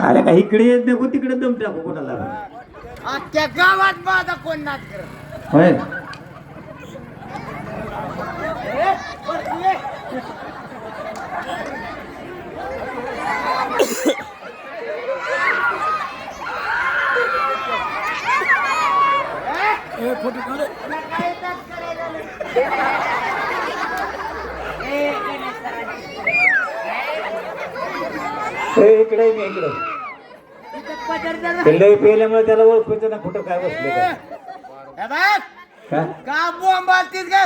अरे का इकडे येत नको तिकडे दम टाकू कोणाला अख्ख्या गावात माझा कोण नाच करत होय फोटो काढ इकडे मी इकडे लय पेल्यामुळे त्याला ओळखायचं ना कुठं काय बसले काय का बोंबालतीस का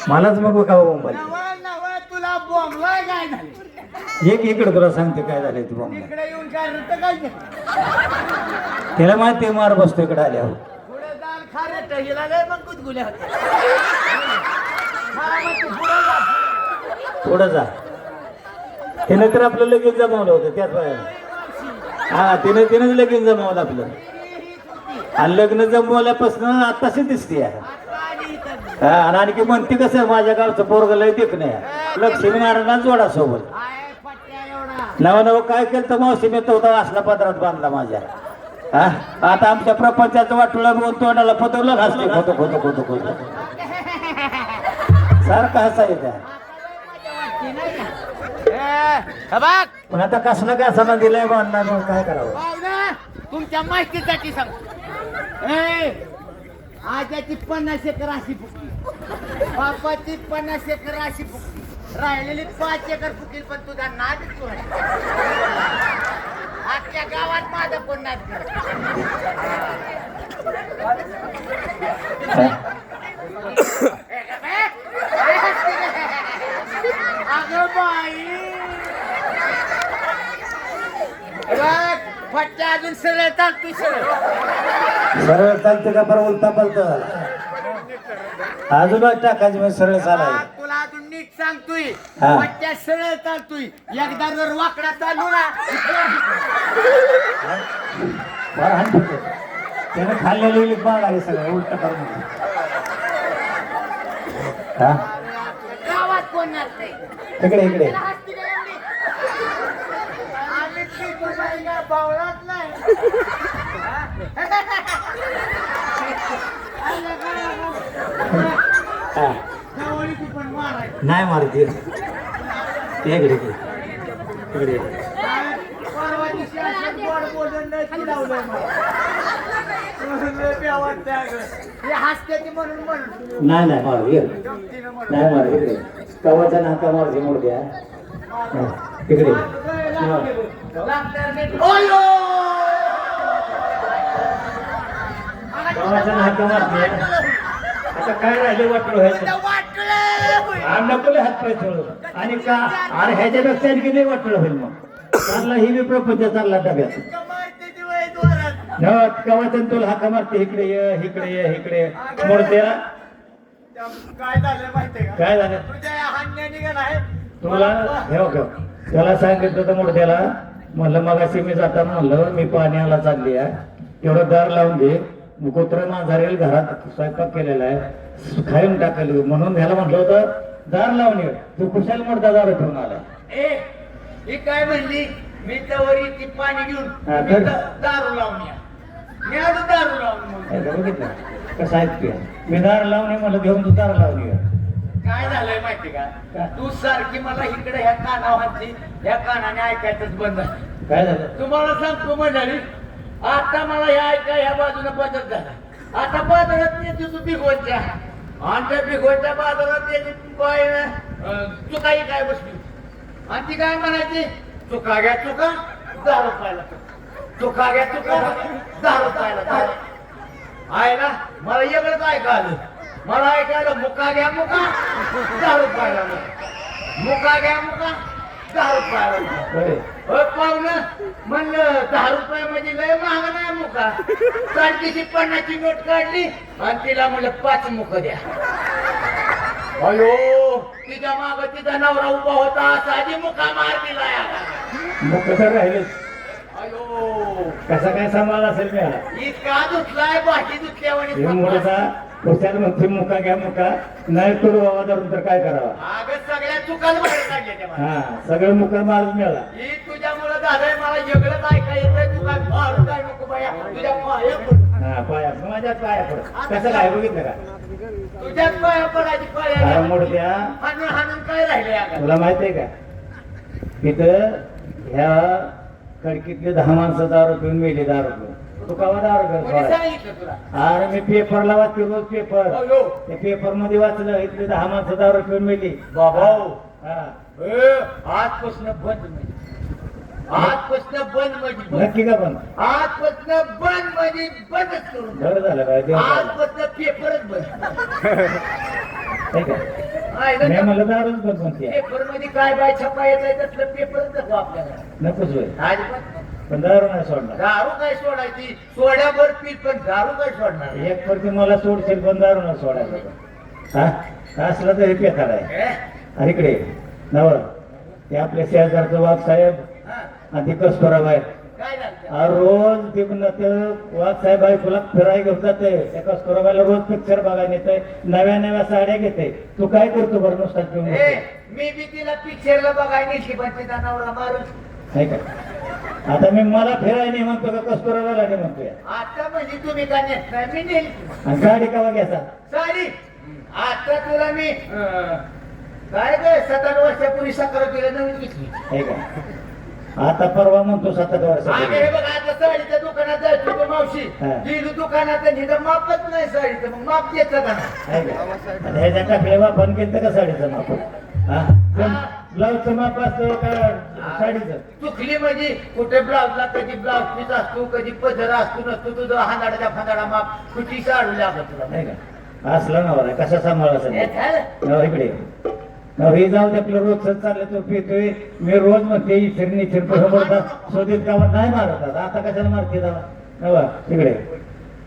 मलाच मग का बोंबाल तुला बोंबला काय झाले एक इकडे तुला सांगते काय झालंय तू बोंबाल इकडे येऊन काय नव्हतं काय त्याला माहिती मार बसतो इकडे आल्यावर पुढे दाल खारे हिला लय मग गुदगुल्या होत्या पुढं जा त्याने तर आपलं लगेच जमावलं होतं त्याच बाहेर हा तिनेच लगेच जमावलं आपलं आणि लग्न जमवल्यापासून आताशी दिसते हा आणि आणखी म्हणते कसं माझ्या गावचं पोरग लय देख नाही लक्ष्मी नारायणा जोडा सोबत नवं नवं काय केलं तर मावशी मी तो असला पदरात बांधला माझ्या हा आता आमच्या प्रपंचाचं वाटोळा बघून तोंडाला पदवलं हसते खोतो खोतो खोतो खोतो सारखं हसायचं पण आता कसला काय सणा दिलाय बांधणार काय करावं तुमच्या माहितीसाठी सांग आजाची 50 एकर अशी फुकली बापाची 50 एकर अशी फुकली राहिलेली 5 एकर फुकील पण तुझा नाद आजच्या गावात माझा कोण नाद अगं बाई फट्ट्या अजून सरळ चालतोय सरळ चालते का बरं उलटा पलटा झाला अजून टाकायची म्हणजे सरळ चालाय तुला अजून नीट सांगतोय हा. फट्ट्या सरळ चालतोय एकदा जर वाकडा चालू ना बरं हाण फुटतो त्यानं खाल्लेली बाळ आहे सगळं उलट करून हा गावात कोण नसते इकडे इकडे आम्ही बाईला बावळात नाही हा जवळीची पण मारायची नाही मारते इकडे इकडे परवा दिवशी असं गोड बोलून नाही चिडावलंय मला हे हसते म्हणून म्हणून नाही नाही मारू ये नाही मारू इकडे कवाचा नाका मारते मोडद्या तिकडे कवाचा नाका मारते आता काय राहिले वाटलं व्हायचं नको हात पाय ठेवलं आणि का आणि ह्याच्यापेक्षा आणखी नाही वाटलं होईल मग चालला ही मी प्रपंच चालला डब्यात कवाचन तुला हाका मारते इकडे ये इकडे मोडत्या काय झालं माहितीये का काय झालं तुझ्या हान्या निघाला आहे तुला घेऊ त्याला सांगितलं तर मोडत्याला म्हणलं मगाशी मी जाताना म्हणलं मी पाण्याला चालली आहे तेवढं दार लावून घे कुत्र मांजरेल घरात स्वयंपाक केलेला आहे खाऊन टाकली म्हणून ह्याला म्हटलं होतं दार लावून ये तू कुशाल मोडता दार ठेवून आला ही काय म्हणली मी तवरी ती पाणी घेऊन हा, मी तर? दारू लावून या मी आज दारू लावून बघितलं कसं ऐकते मी दार लावून ये म्हणलं घेऊन तू दार लावून ये काय झालंय माहिती का काय? तू सारखी मला इकडे ह्या कानावाची ह्या कानाने ऐकायचंच बंद झालं. काय झालं तुम्हाला सांगतो मंडळी आता मला हे ऐका ह्या बाजूने बदल झाला आता बाजारात येते तू बिघोच्या आणि त्या बिघोच्या बाजारात येते बाई चुकाई काय बसली आणि ती काय म्हणायची चुका घ्या चुका 10 रुपयाला चुका घ्या चुका 10 रुपयाला आहे ना मला वेगळंच ऐका आलं मला ऐकायला मुका घ्या मुका 10 रुपयाला मुका घ्या मुका 10 रुपयाला पाहुणं म्हणलं 10 रुपये म्हणजे लय महाग नाही मुका चालतीची 50ची नोट काढली आणि तिला म्हणलं 5 मुख द्या अयो तिच्या माग तिचा नवरा उभा होता साधी मुका मार दिला मग कसं राहिले अयो कसा काय सांभाळ असेल मी आला इतका धुतलाय भाजी धुतल्यावानी मोठा खुशाल म्हणते मुका घ्या मुका नाही तो बाबा धरून तर काय करावा अगं सगळ्या चुकाच बाहेर काढल्या त्या मला. हा सगळं मुका मारून मिळाला ही तुझ्यामुळे झालंय मला जगलं काय येतंय तू काय मारू काय नको बाया तुझ्या पाया पड हा पाया माझ्यात पाया पड कसं काय बघितलं का तुझ्याच पाया पडायची पाया अरे मोठ्या हाणून हाणून काय राहिले आता तुला माहित आहे का तिथं ह्या खडकीतले 10 माणसं दारू पिऊन मेली दारू पिऊन तू कवा दारू कोणी पिऊन सांगितलं तुला अरे मी पेपरला वाचते रोज पेपर हो, हो. त्या पेपर मध्ये वाचलं इथले 10 माणसं दारू पिऊन मेली बाबा हा आजपासून बंद म्हणजे आजपासून बंद म्हणजे बंद नक्की का पण आजपासून बंद म्हणजे बंदच करून बरं झालं काय देव झालं. आजपासून पेपरच बंद नाही का मी म्हणलं दारूच बंद म्हणते पेपर मध्ये काय बाय छपा येत आहे त्यातलं पेपरच नको आपल्याला नकोच होय अजिबात पण दारू नाही सोडणार दारू काय सोडायची सोड्यावर पीठ पण दारू काय सोडणार एक परती मला सोडशील पण दारू नाही सोडायचं हा असलं तरी पेथाड आहे हे? अरे इकडे नव ते आपल्या शेजारचं वाघ साहेब हा, आणि ते कसपराव आहे काय झालं रोज ते वाघ साहेब आहे तुला फिरायला घेऊन जाते त्या कसपराबाईला रोज पिक्चर बघायला नेतोय नव्या नव्या साड्या घेते तू काय करतो बरं नुसता घेऊन ए, मी बी तिला पिक्चरला बघायला नेली पण तिचा नवरा मारून नाही का आता मी मला फिरायला नाही म्हणतो का कसपराबाईला नाही म्हणतोय आता म्हणजे तुम्ही का नेत नाही मी नेली आणि गाडी का घ्यायचा साडी आता तुला मी काय ग 7-8 वर्षापूर्वी साखर तुला नवीन घेतली नाही का आता परवा म्हणतो 7 वर्ष आगे हे बघ आता साडीच्या दुकानात जायचो तो मावशी हा. गेली दुकानात आणि इथं मापच नाही साडीचं मग माप देत का ह्याच्या टाकले वापन केलं का साडीचं माप हा ब्लाऊजचं माप असतं का साडीचं चुकली म्हणजे कुठे ब्लाऊजला कधी ब्लाऊज पीस असतो कधी पदर असतो नसतो तुझं हांदाडाच्या फांदाडा माप कुठे साडू लागत तुला नाही का असला नवरा कसा सांभाळायचा हे झालं? नवरा इकडे हे जाऊ दे आपलं रोज चाललं तो पितोय मी रोज म्हणते इथरणी इथर बोलतात शोधित गावात नाही मारत आता कशाला मारते दावा नवा तिकडे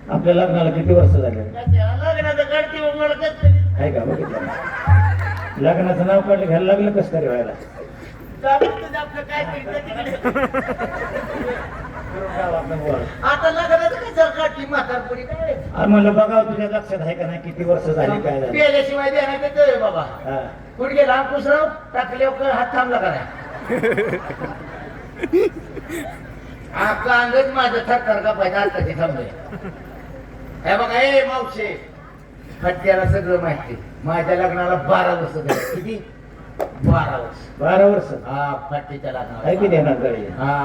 आपल्या लग्नाला किती वर्ष झाले लग्नाचं करते उमळकच तरी. आहे का बघितलं लग्नाचं नाव काढलं घ्यायला लागलं कसं तरी व्हायला चालू तुझं आपलं काय तरी तिकडे. आता लग्नाचं काय जर काढली म्हातारपुरी काय आणि म्हणलं बघा तुझ्या लक्षात आहे का नाही किती वर्ष झाली काय झालं पेल्याशिवाय देण्यात येतोय बाबा हा कुठे गेला अंकुशराव टाकले हात थांबला का नाही आपला अंगच माझं थरथर का पाहिजे आताची थांबले हे बघा ए मावशे फटक्याला सगळं माहिती माझ्या लग्नाला 12 वर्ष झाली किती 12 वर्ष 12 वर्ष हा फटकीच्या काय किती लग्नाला येणार गडी हा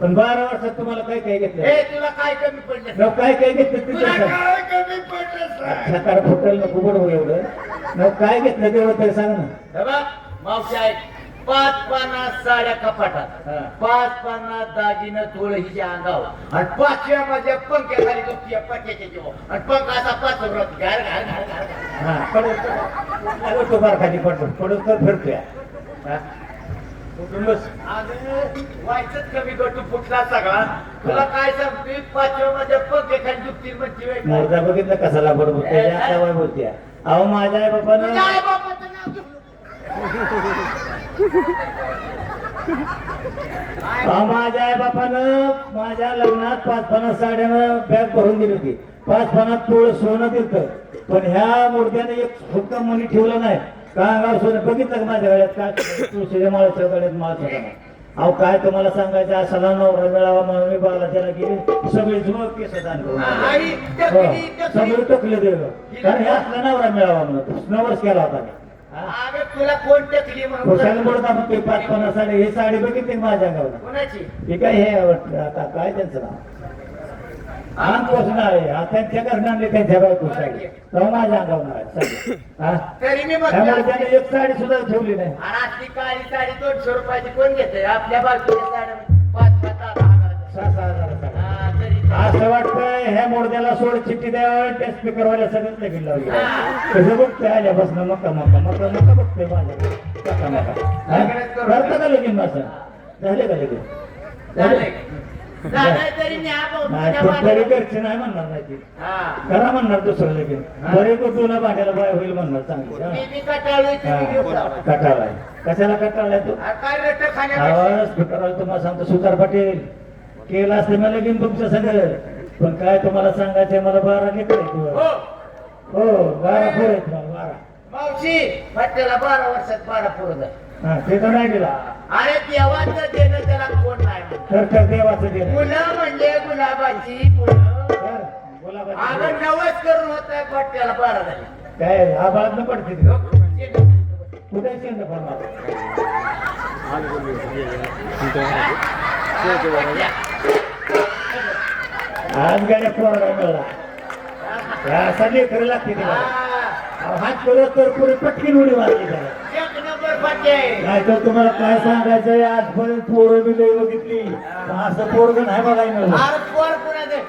पण 12 वर्षात तुम्हाला काय काय घेतलं ए तुला काय कमी पडलं काय काय घेतलं तुला तिथं काय कमी पडलं सकाळ फुटेल नको बडवू एवढं मग काय घेतलं तेवढं तरी सांग ना हे बघ मावशी आहेत 5-50 साड्या कपाटात हा. 5-50 दागिनं थोडं हिच्या अंगावर आणि 5व्या माझ्या पंख्याखाली झोपती पक्याच्या जीवावर आणि पंखा असा पाचवत घार घार घार घार घार. हा पडत तो बार खाली पडतो पडत तर फिरतोय हा. उठून बस अगं, व्हायचंच कमी गटू फुटला सगळा तुला काय सांगतोय 5व्या माझ्या पंख्याखाली झोपती म्हणती वेळ मोरदा बघितलं कसाला बडबड त्याच्या आता वय बोलत्या अहो माझ्या आई तुझ्या बापानं आईबापाचं नाव घेऊ अहो माझ्या आई बापानं माझ्या लग्नात 5-50 साड्यानं बॅग भरून दिली होती 5-50 तोळ सोनं दिलं पण ह्या मूर्त्याने एक फुटका मनी ठेवला नाही का अंगावर सोनं बघितलं का माझ्या गळ्यात काय तुळशीच्या माळाच्या गळ्यात माळ होता ना. अहो काय तुम्हाला सांगायचं असाला नवरा मिळावा म्हणून मी बाला त्याला गेली सगळी जुळ केस दान करून आई, हो, टकली, टकली. सगळं टकलं दिलं कारण हे असला नवरा मिळावा म्हणून नवरच केला होता मी हा? अगं तुला कोण टकली खुशाल म्हणून बोलत आपण 5-50 साडी ही साडी बघितली का माझ्या अंगावर कोणाची हे काय हे आवडतं आता काय त्यांचं नाव अंगपोषण आहे हा त्यांच्या घरनं आणले त्यांच्या बायको साडी तेव्हा माझ्या अंगावर आहे सगळं. हा? तरी मी त्यामुळे म्हटलं त्याने एक साडी सुद्धा ठेवली नाही आणि असली काळी साडी 200 रुपयाची कोण घेते आपल्या बाजूच्या साड्या 5-5 हजाराच्या. 6-6 हजाराचा साडी. हा, तरी असं वाटतं ह्या मोडद्याला सोड चिठ्ठी द्यावं त्या स्पीकरवाल्या सगळंच लगीन लावली कसं बघतोय आल्यापासून मका बघतोय माझ्याकडे करता का लगीन माझं झाले का लगीन झालंय. झालंय तरी न्या भाऊ, नाही तुझ्या पण तरी बाजूला. घरचे नाही म्हणणार नाही ती. हा. करा म्हणणार दुसरं लगीन बरे जुना भांड्याला बाय होईल म्हणणार चांगली मी बी कटाळलोय, तुम्ही घेऊन जावा. कटाळाय कशाला कटाळाय तू अरे काय रट्ट खाण्यापेक्षा आवाज स्पीकरवाला तुम्हाला सांगतो सुतार पाटील केला असते मला लगीन तुमच्या सगळं पण काय तुम्हाला सांगायचंय मला 12 लेकर हो हो 12 पोर आहेत मला 12 मावशी भट्ट्याला 12 वर्षात 12 पोरं झाली. हा ते तर नाही दिला अरे देवाचं देणं त्याला कोण नाही म्हणत. तर देवाचं दे फुलं म्हणजे गुलाबाची फुलं बोला अगं नवस करून होत आहे पट्ट्याला पारा झाली काय आबाळात पडते कुठे शेंड पडणार आज गाड्या पोरडा मिळाला असा लेकर लागते तिला हात करत तर पुढे पटकीन उडी मारली त्याला एक नंबर पट्टे नाही तर तुम्हाला काय सांगायचंय आजपर्यंत पोरं मी लई बघितली पण असं पोरग नाही बघायला मिळालं अरे पोर कुणाचं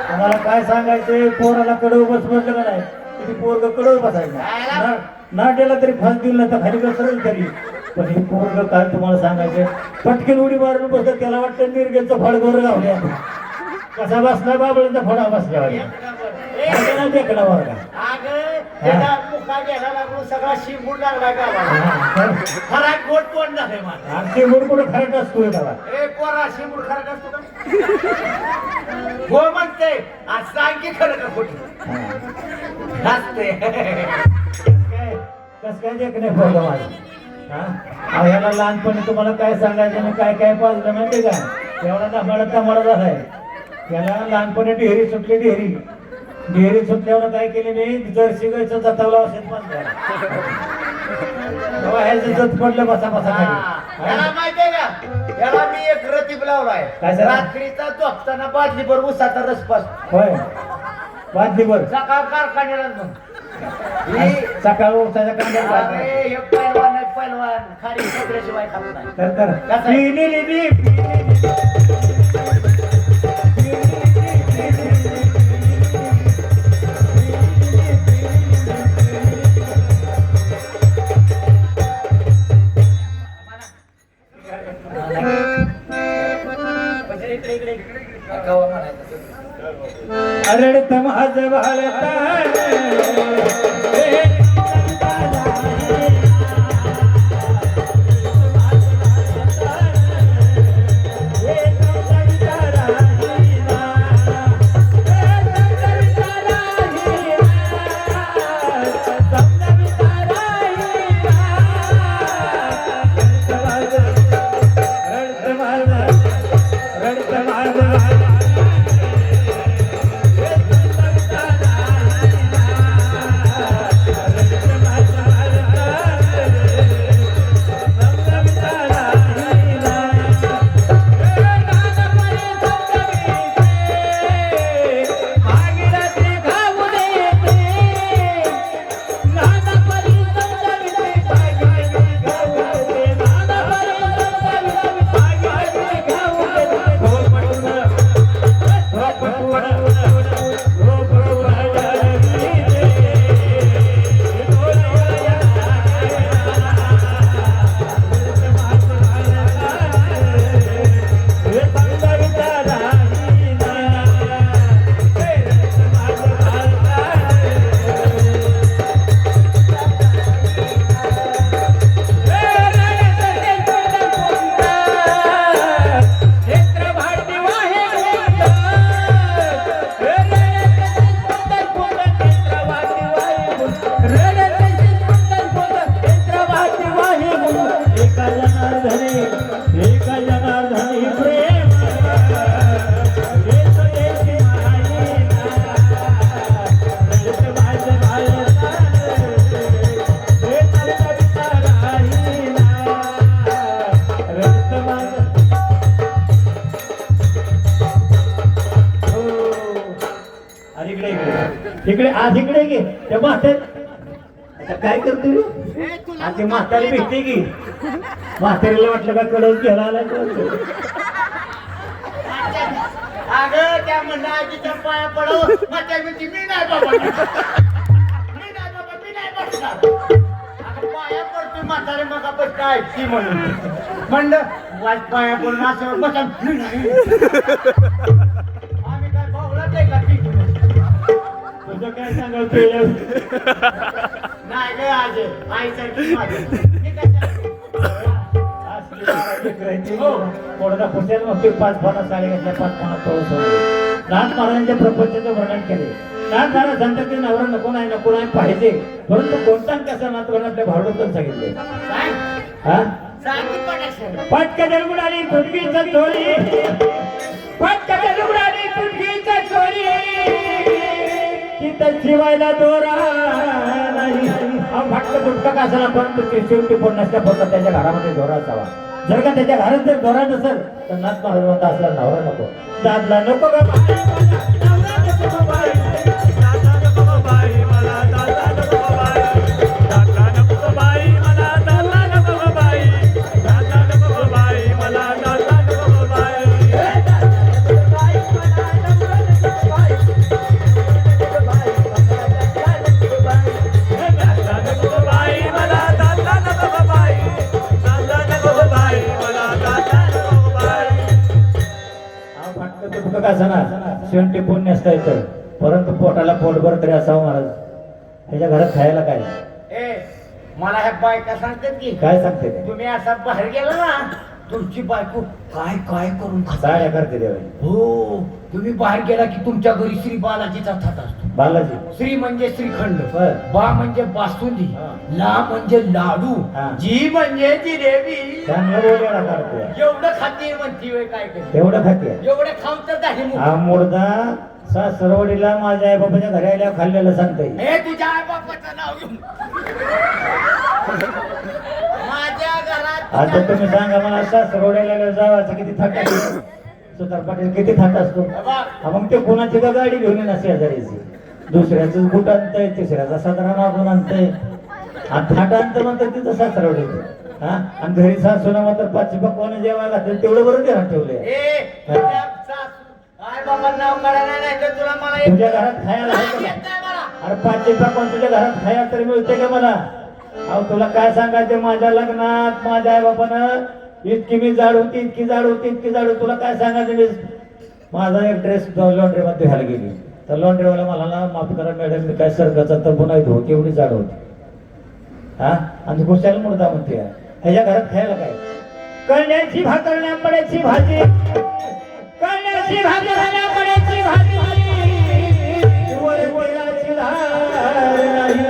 तुम्हाला काय सांगायचंय पोराला कडव बस म्हटलं का नाही किती पोरग कडव बसायचं नाट्याला तरी फास दिल ना तर खाली बसरेल तरी पण हे पोरग काय तुम्हाला सांगायचंय पटकन उडी मारून बसत त्याला वाटतं निर्गेचं फळगोर गावल्या कसा बसला बाबळीचा फळा बसल्या देखणा वर्गा त्याला मुका घ्यायला लागलो सगळा शिंबूड लागलाय गावाला खरा गोट कोण झालंय माझा आमची मूड कुठं खरट असतोय त्याला ए पोरा शिंबूड खरं असतो का हो म्हणते आज सांग की खरं का खोटं हसते कस काय देखणे फळगा माझं ह्याला लहानपणी तुम्हाला काय सांगायचं आणि काय काय पाजलं माहितीये का एवढा दमाडा झालाय त्याला लहानपणी डेअरी सुटली डेअरी सुटल्यावर काय केले नाही जर्सी गायचं जतावला असेल ह्याचं जत पडलं बसा याला माहितीये का याला मी एक रतीब लावलाय काय झालं? रात्रीचा झोपताना बादली भर उसाचा रस पास होय बादलीवर सकाळ कारखान्याला मग सकाळ उठायच्या कांद्याला अरे हे पैलवान आहे पैलवान खाली सगळ्याशिवाय खात नाही तर कसं आहे? अरे तमाज भालता इकडे आज इकडे घे त्या म्हातारी आता काय करते ती म्हातारी भेटते की म्हातारीला वाटलं का कडक घ्यायला आला अगं त्या म्हणणं आजीच्या पाया पडव म्हातारी म्हणते मी नाही बाबा मी नाही बसणार अगं पाया पडतो म्हातारी मग आपण काय ती म्हणलं वाज पाया पडून असं बसा आम्ही काय भावलाच आहे का ती तुझं काय सांगाल नाही ग आज आईसाठी कोणाला पुढच्याच मग 5 फणा साडे घेतल्या 5 फणा थोडस लहान महाराजांच्या प्रपंचाचं वर्णन केले लहान महाराज सांगतात की नवरा नको नाही पाहिजे परंतु कोणता कसा नातवंड आपल्या भावडोतच सांगितले काय हा सांगी पडायचं. पटकन उडाली तुटकीचं चोरी, पटकन उडाली तुटकीचं चोरी, तिथं शिवायला दोरा नाही. फटक तुटका कसाला पण शेवटी पण नसल्या फक्त त्याच्या घरामध्ये दोरा असावा. जर का त्याच्या घरात जर दोरा नसेल तर नाथ महाराजांचा असला नवरा नको, दादला नको ग बाई, नवरा नको ग बाई, दादला नको ग बाई, मला दादला नको ग बाई, दादला नको ग बाई, मला दादला नको ग बाई, दादला नको ग बाई, मला दादला नको ग बाई, दादला नको ग बाई, मला दादला नको ग बाई, दादला नको ग बाई, मला दादला नको ग बाई. फटकं कसं ना शेवटी पुण्य असता येतं, परंतु पोटाला पोटभर तरी असावं महाराज. ह्याच्या घरात खायला काय? ए मला ह्या बायका सांगतात की काय सांगते ते? तुम्ही असा बाहेर गेला ना तुमची बायको काय काय करून खाता. साड्या करते देवा. हो तुम्ही बाहेर गेला की तुमच्या घरी श्री बालाजीचा थाट असतो. बालाजी श्री म्हणजे श्रीखंड, बर. बा म्हणजे बासुंदी, हा. ला म्हणजे लाडू, हा. जी म्हणजे जिलेबी. चांगलं बोलायला काढते. एवढं खाते म्हणती होय काय करते. एवढं खाते. एवढं खाऊन तर झाली मुलं. हा मुर्दा सासरवडीला माझ्या आई बाबाच्या घरी आल्यावर खाल्लेलं सांगते. हे तुझ्या आई बापाचं नाव घेऊन माझ्या घरात आता तुम्ही सांगा मला सासरवडीला जावाचं किती थाट असतो? सुतार पाटील किती थाट असतो? हा, मग ते कोणाची का गाडी घेऊन येणार शेजारीची, दुसऱ्याच बुट आणतंय, तिसऱ्याचा साधारण मागून आणतंय, आणि थाट आणतं म्हणतात तिथं सासरवडी. हा, आणि घरी सासून मात्र पाचशे पकवानं जेवायला घातलं तेवढं बरं घरात ठेवलंय. आई बाबा नाव काढायला नाही तर तुला मला येत तुझ्या घरात खायला आहे का? नाही मला. अरे पाचशे पकवान तुझ्या घरात खायला तरी मिळते का मला? अहो तुला काय सांगायचं, माझ्या लग्नात माझ्या आई बापानं इतकी मी जाड होती, इतकी जाड होती, इतकी जाड होती, तुला काय सांगायचं. मी माझा एक ड्रेस लॉन्ड्री मध्ये घ्यायला गेली तर लॉन्ड्रीवाला मला ना माफ करा मॅडम मी काय सरकाचा तर बुनाई होती एवढी जाड होती. हा, आणि खुशाल मुर्दा म्हणते ह्याच्या घरात खायला काय? कळण्याची भाकर लांबड्याची भाजी, कळण्याची भाकर लांबड्याची भाजी, वरवळाची धार नाही.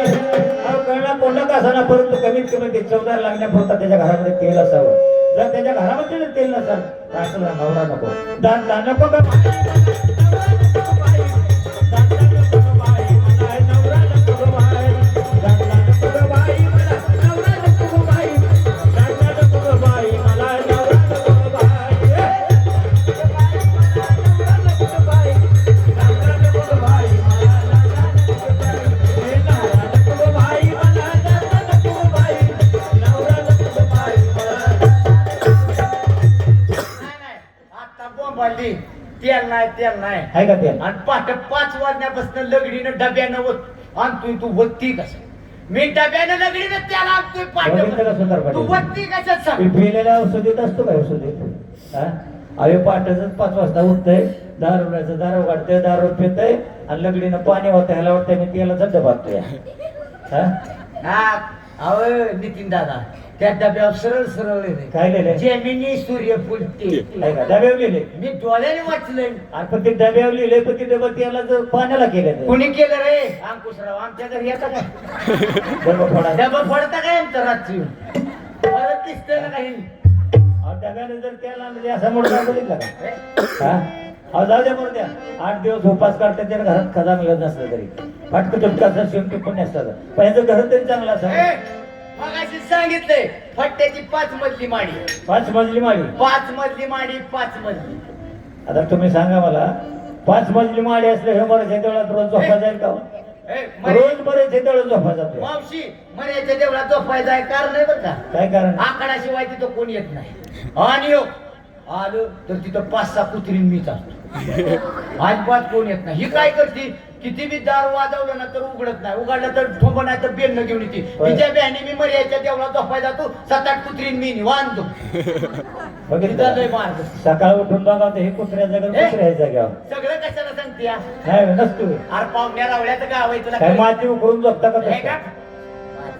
अहो कळणा कोंडा कसा ना, परंतु कमीत कमी ते चवदार लागण्यापुरता त्याच्या घरामध्ये तेल असावं. जर त्याच्या घरामध्ये जर तेल नसेल तर असला नवरा नको, दादा नको ग बाई, दादा नको ग बाई, मला नवरा नको ग बाई, दादा नको ग बाई, मला नवरा नको ग बाई, दादा नको ग बाई, मला नवरा नको ग बाई, नवरा नको ग बाई, दादा नको ग बाई, मला दादा नको ग बाई, नवरा नको ग बाई, मला दादा नको ग बाई, नवरा नको ग बाई, नाही आता बोंबाली तेल नाही तेल नाही. आहे का ते? आणि पहाटे 5 वाजण्यापासून लगडीनं डब्यानं वत आणतोय. तू वत्ती कसं? मी डब्यानं लगडीनं त्याला आणतोय बघितलं का सुंदर पाठ. पाटील? तू वत्ती कशात सांग? पिलेल्या औषधीत असतो काय औषधीत? हा, अरे पाटाचं 5 वाजता उठतंय, दारू दारू काढतंय, दारू पितंय आणि लगडीनं पाणी होतं, ह्याला वाटतंय मी तेला जड्ड बांधतोय. हा, हा अहो नितीन दादा त्या डब्यावर सरळ सरळ लिहिलंय. काय लिहिलंय? जेमिनी सूर्यफूल तेल. आहे का? डब्यावर लिहिले. मी डोळ्याने वाचलंय. आणि पण ते डब्यावर लिहिले, पण ते डबा त्याला जर पाण्याला केलं कुणी केलं रे? अंकुशराव आमच्या घरी येतं काय? डबा फोडा. डबा फोडता काय आमचं रात्री परत दिसतंय ना काही. डब्याने जर त्याला म्हणजे असा मोठा बघितला का? हा, अहो जाऊ द्या बरं द्या. 8 दिवस उपास काढतात त्याला घरात खजा मिळत नसलं तरी फाटकं तुटकाचं शेवटी पण नसतात. पण याचं घर तरी चांगलं असावं. मगाशी सांगितलंय फट्ट्याची 5 मजली माडी, 5 मजली माडी. 5 मजली माडी, 5 मजली. आता तुम्ही सांगा मला, 5 मजली माडी असले हे बरं देवळात रोज झोपा जाईल का? ए, रोज बरेच देवळात झोपा जातो. मावशी मर्याच्या देवळात झोपायचा आहे कारण आहे बरं का? काय कारण? आकडाशिवाय तिथं कोण येत नाही. आणि हो आलो तर तिथं 5-6 कुत्रीन मीच असतो. अजिबात कोण येत नाही. ही काय करते? किती बी दार वाजवलं ना तर उघडत नाही, उघडलं तर ठोंब नाही तर बेन घेऊन येते. तिच्या बॅनी मी मर्याच्या देवळात झोपाय जातो, 7-8 कुत्रीन मी वांधतो. बघितलं लय मार्ग. सकाळ उठून बघा हे कुत्र्याच्या घर कुत्र्याच्या घ्यावं. सगळं कशाला सांगते या? नाही नसतो. अरे पाहुण्या रावल्याचं गाव आहे तुला काय कळलं? माती उकळून झोपता का हे तसं? का?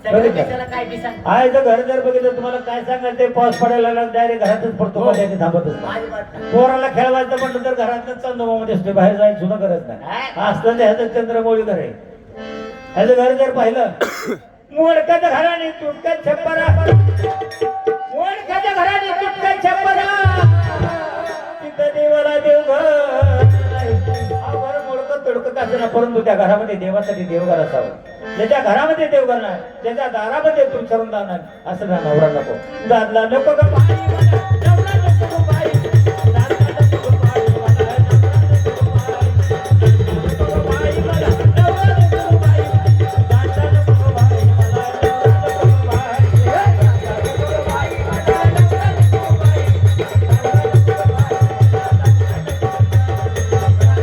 सगळं कशाला काय बी सांग. आहे तर घर जर बघितलं तुम्हाला काय सांगायचं ते पाऊस पडायला लागला डायरेक्ट घरातच पडतो का त्याने थांबतच नाही. अजिबात नाही. पोराला खेळवायचं म्हटलं तर घरातच चंद्रमामध्ये असतो, बाहेर जायची सुद्धा गरज नाही. असलं तर ह्याचं चंद्रमौळी घर आहे. ह्याचं घर जर पाहिलं मोडकत घराने तुटकत छप्परा, मोडकत ज्याच्या घरामध्ये देवासाठी देवघर असावं, ज्याच्या घरामध्ये देवघर नाही, ज्याच्या दारामध्ये तू चरून जाणार असं ना नवरा नको. दादला नको ग बाई मला, नवरा नको ग बाई, दादला नको ग बाई मला, नवरा नको ग बाई मला, नवरा नको ग बाई, दादला नको ग बाई मला, नवरा नको ग बाई, दादला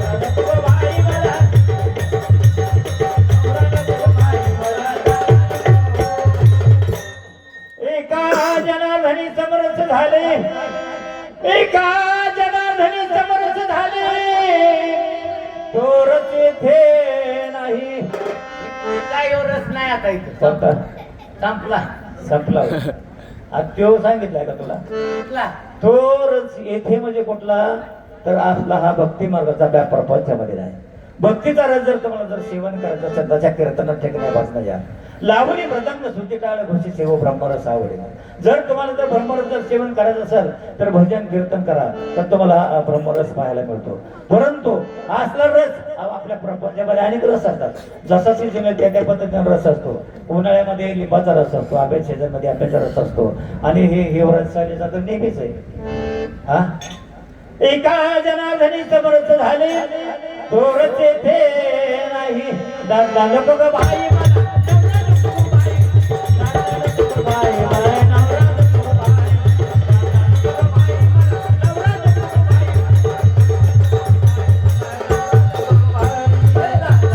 नको ग बाई मला, नवरा नको ग बाई, एका जनार्दनी समरस झाले, एका जनार्दनी समरस झाले, तोरच येथे नाही. काय रस नाही आता इथं संपला संपला संपला. आज तो सांगितलाय का तुला? संपला. तोरच येथे म्हणजे कुठला? तर आपला हा भक्ती मार्गाचा व्यापार प्रपंचामध्ये नाही. भक्तीचा रस जर तुम्हाला जर सेवन करायचं असेल त्याच्या कीर्तनात ठेकण्यापासून या लावणी मृदंग सुती टाळ घोषी सेव ब्रह्मरस आवडे. जर तुम्हाला जर ब्रह्मरस जर सेवन करायचं असेल तर भजन कीर्तन करा, तर तुम्हाला ब्रह्मरस पाहायला मिळतो. परंतु असला रस आपल्या प्रपंचामध्ये अनेक रस असतात. जसा सीझन आहे त्या त्या पद्धतीने रस असतो. उन्हाळ्यामध्ये लिंबाचा रस असतो, आंब्याच्या सीझन मध्ये आंब्याचा रस असतो, आणि हे रस तर नेहमीच आहे. हा एका जनार्दनी समरस झाले, तोरच येथे नाही, दादा नको ग बाई